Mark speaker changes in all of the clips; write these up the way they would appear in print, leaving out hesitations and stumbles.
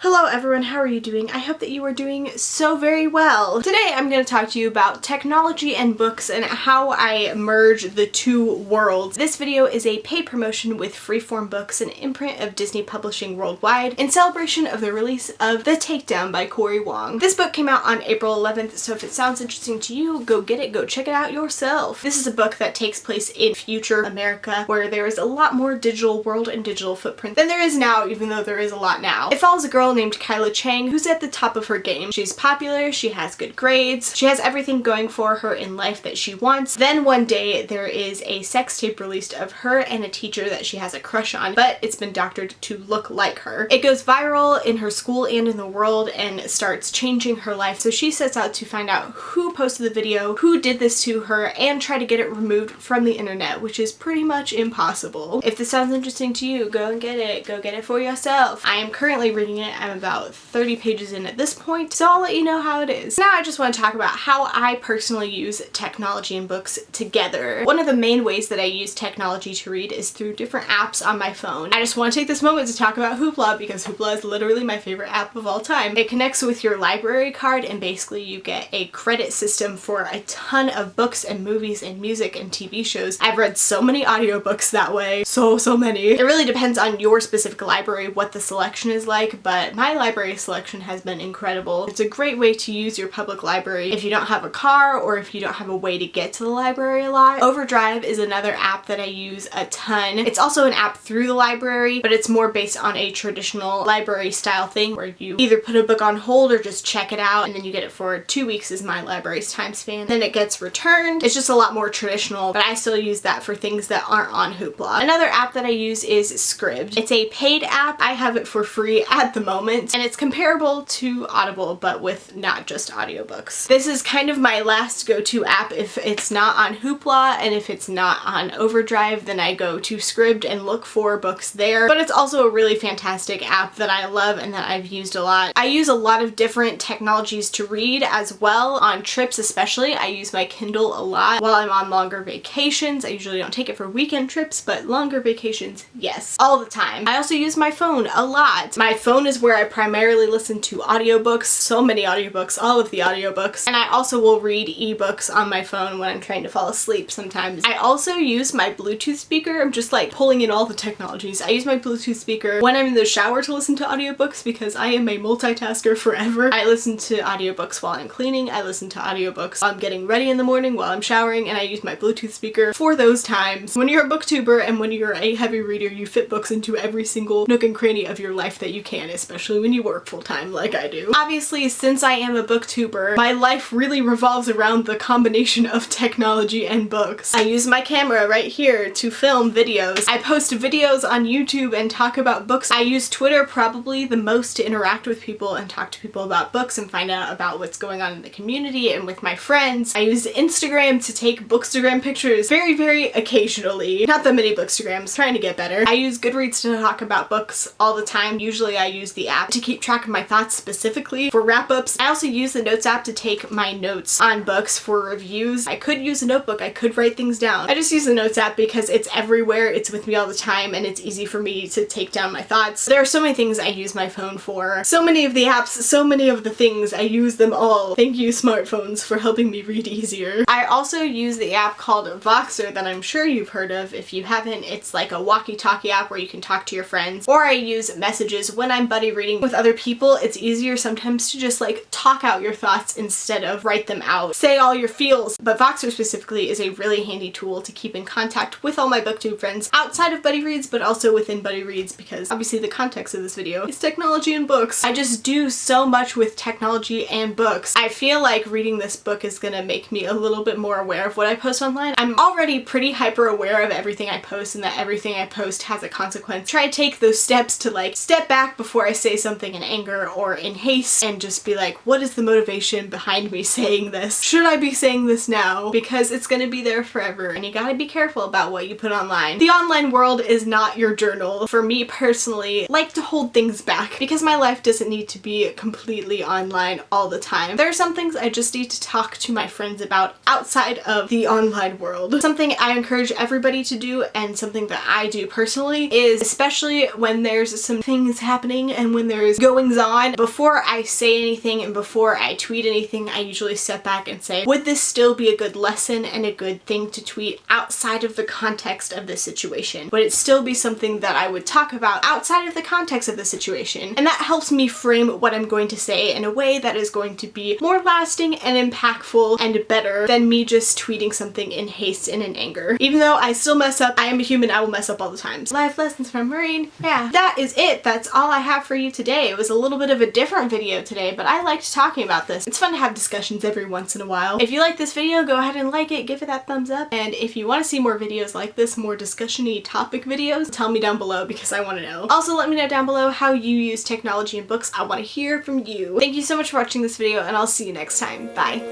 Speaker 1: Hello everyone, how are you doing? I hope that you are doing so very well. Today I'm going to talk to you about technology and books and how I merge the two worlds. This video is a paid promotion with Freeform Books, an imprint of Disney Publishing worldwide, in celebration of the release of The Takedown by Corrie Wang. This book came out on April 11th, so if it sounds interesting to you, go get it, go check it out yourself. This is a book that takes place in future America, where there is a lot more digital world and digital footprint than there is now, even though there is a lot now. It follows a girl named Kyla Chang, who's at the top of her game. She's popular, she has good grades, she has everything going for her in life that she wants. Then one day there is a sex tape released of her and a teacher that she has a crush on, but it's been doctored to look like her. It goes viral in her school and in the world and starts changing her life, so she sets out to find out who posted the video, who did this to her, and try to get it removed from the internet, which is pretty much impossible. If this sounds interesting to you, go and get it. Go get it for yourself. I am currently reading it. I'm about 30 pages in at this point, so I'll let you know how it is. Now I just want to talk about how I personally use technology and books together. One of the main ways that I use technology to read is through different apps on my phone. I just want to take this moment to talk about Hoopla because Hoopla is literally my favorite app of all time. It connects with your library card and basically you get a credit system for a ton of books and movies and music and TV shows. I've read so many audiobooks that way. So many. It really depends on your specific library what the selection is like, but my library selection has been incredible. It's a great way to use your public library if you don't have a car or if you don't have a way to get to the library a lot. Overdrive is another app that I use a ton. It's also an app through the library, but it's more based on a traditional library style thing where you either put a book on hold or just check it out and then you get it for 2 weeks is my library's time span. Then it gets returned. It's just a lot more traditional, but I still use that for things that aren't on Hoopla. Another app that I use is Scribd. It's a paid app. I have it for free at the moment, and it's comparable to Audible but with not just audiobooks. This is kind of my last go-to app if it's not on Hoopla, and if it's not on Overdrive then I go to Scribd and look for books there. But it's also a really fantastic app that I love and that I've used a lot. I use a lot of different technologies to read as well. On trips especially, I use my Kindle a lot. While I'm on longer vacations, I usually don't take it for weekend trips, but longer vacations, yes, all the time. I also use my phone a lot. My phone is where I primarily listen to audiobooks, so many audiobooks, all of the audiobooks, and I also will read ebooks on my phone when I'm trying to fall asleep sometimes. I also use my Bluetooth speaker. I'm just like pulling in all the technologies. I use my Bluetooth speaker when I'm in the shower to listen to audiobooks because I am a multitasker forever. I listen to audiobooks while I'm cleaning, I listen to audiobooks while I'm getting ready in the morning, while I'm showering, and I use my Bluetooth speaker for those times. When you're a booktuber and when you're a heavy reader, you fit books into every single nook and cranny of your life that you can, especially when you work full-time like I do. Obviously, since I am a booktuber, my life really revolves around the combination of technology and books. I use my camera right here to film videos. I post videos on YouTube and talk about books. I use Twitter probably the most to interact with people and talk to people about books and find out about what's going on in the community and with my friends. I use Instagram to take bookstagram pictures very occasionally. Not that many bookstagrams, trying to get better. I use Goodreads to talk about books all the time. Usually I use the app to keep track of my thoughts specifically for wrap-ups. I also use the Notes app to take my notes on books for reviews. I could use a notebook, I could write things down. I just use the Notes app because it's everywhere, it's with me all the time, and it's easy for me to take down my thoughts. There are so many things I use my phone for. So many of the apps, so many of the things, I use them all. Thank you smartphones for helping me read easier. I also use the app called Voxer that I'm sure you've heard of. If you haven't, it's like a walkie-talkie app where you can talk to your friends. Or I use Messages when I'm buddy reading with other people. It's easier sometimes to just like talk out your thoughts instead of write them out. Say all your feels. But Voxer specifically is a really handy tool to keep in contact with all my booktube friends outside of buddy reads but also within buddy reads because obviously the context of this video is technology and books. I just do so much with technology and books. I feel like reading this book is gonna make me a little bit more aware of what I post online. I'm already pretty hyper aware of everything I post and that everything I post has a consequence. Try to take those steps to like step back before I say something in anger or in haste and just be like, what is the motivation behind me saying this? Should I be saying this now? Because it's gonna be there forever and you gotta be careful about what you put online. The online world is not your journal. For me personally, I like to hold things back because my life doesn't need to be completely online all the time. There are some things I just need to talk to my friends about outside of the online world. Something I encourage everybody to do and something that I do personally is, especially when there's some things happening and and when there's goings on, before I say anything and before I tweet anything, I usually step back and say, would this still be a good lesson and a good thing to tweet outside of the context of this situation? Would it still be something that I would talk about outside of the context of the situation? And that helps me frame what I'm going to say in a way that is going to be more lasting and impactful and better than me just tweeting something in haste and in anger. Even though I still mess up, I am a human, I will mess up all the time. Life lessons from Maureen. Yeah, that is it. That's all I have for you today. It was a little bit of a different video today, but I liked talking about this. It's fun to have discussions every once in a while. If you like this video, go ahead and like it, give it that thumbs up, and if you want to see more videos like this, more discussion-y topic videos, tell me down below because I want to know. Also, let me know down below how you use technology in books. I want to hear from you. Thank you so much for watching this video, and I'll see you next time. Bye.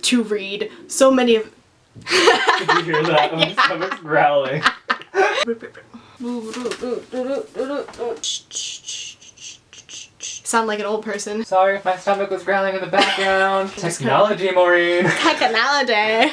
Speaker 1: To read so many of.
Speaker 2: Did you hear that? My stomach's growling.
Speaker 1: Sound like an old person.
Speaker 2: Sorry if my stomach was growling in the background. Technology, Maureen.
Speaker 1: Technology.